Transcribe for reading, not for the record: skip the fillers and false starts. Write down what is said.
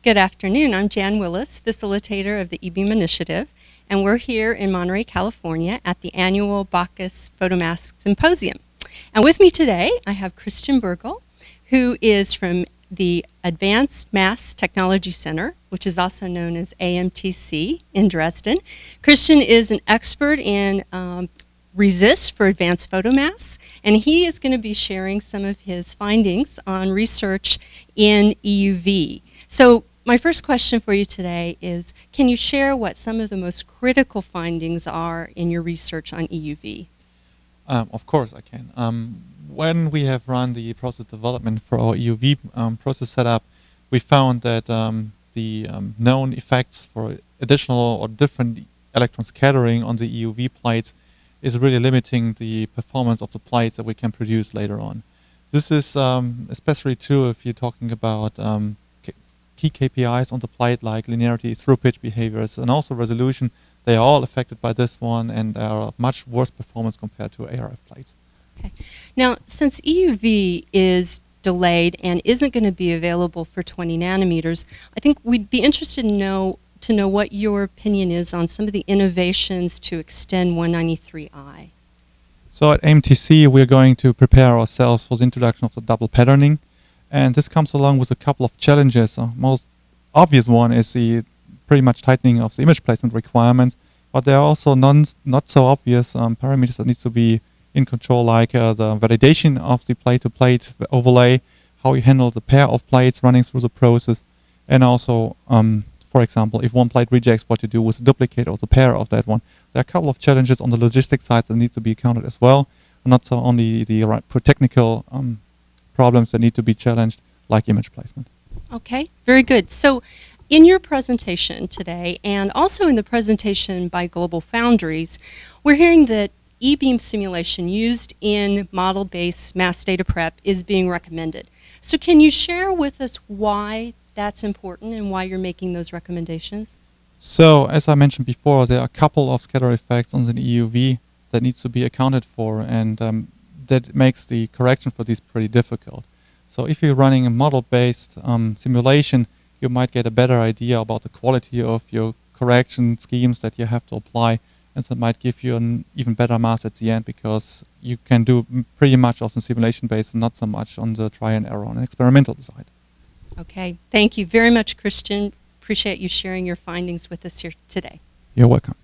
Good afternoon. I'm Jan Willis, facilitator of the eBeam initiative, and we're here in Monterey, California at the annual BACUS Photomask Symposium. And with me today, I have Christian Bürgel, who is from the Advanced Mass Technology Center, which is also known as AMTC in Dresden. Christian is an expert in resist for advanced photomasks, and he is going to be sharing some of his findings on research in EUV. So my first question for you today is, can you share what some of the most critical findings are in your research on EUV? Of course I can. When we have run the process development for our EUV process setup, we found that the known effects for additional or different electron scattering on the EUV plates is really limiting the performance of the plates that we can produce later on. This is especially true if you're talking about key KPIs on the plate like linearity, through pitch behaviors, and also resolution. They are all affected by this one and are much worse performance compared to ARF plates. Okay. Now, since EUV is delayed and isn't going to be available for 20 nanometers, I think we'd be interested to know what your opinion is on some of the innovations to extend 193i. So at AMTC, we're going to prepare ourselves for the introduction of the double patterning. And this comes along with a couple of challenges. The most obvious one is the pretty much tightening of the image placement requirements, but there are also not so obvious parameters that need to be in control, like the validation of the plate-to-plate overlay, how you handle the pair of plates running through the process, and also, for example, if one plate rejects, what you do with the duplicate or the pair of that one. There are a couple of challenges on the logistics side that need to be accounted as well, not so only the technical problems that need to be challenged, like image placement. Okay, very good. So in your presentation today, and also in the presentation by Global Foundries, we're hearing that eBeam simulation used in model-based mass data prep is being recommended. So can you share with us why that's important and why you're making those recommendations? So, as I mentioned before, there are a couple of scatter effects on the EUV that needs to be accounted for, and that makes the correction for these pretty difficult. So if you're running a model-based simulation, you might get a better idea about the quality of your correction schemes that you have to apply, and that might give you an even better mass at the end, because you can do pretty much on the simulation base and not so much on the try and error on an experimental side. Okay, thank you very much, Christian. Appreciate you sharing your findings with us here today. You're welcome.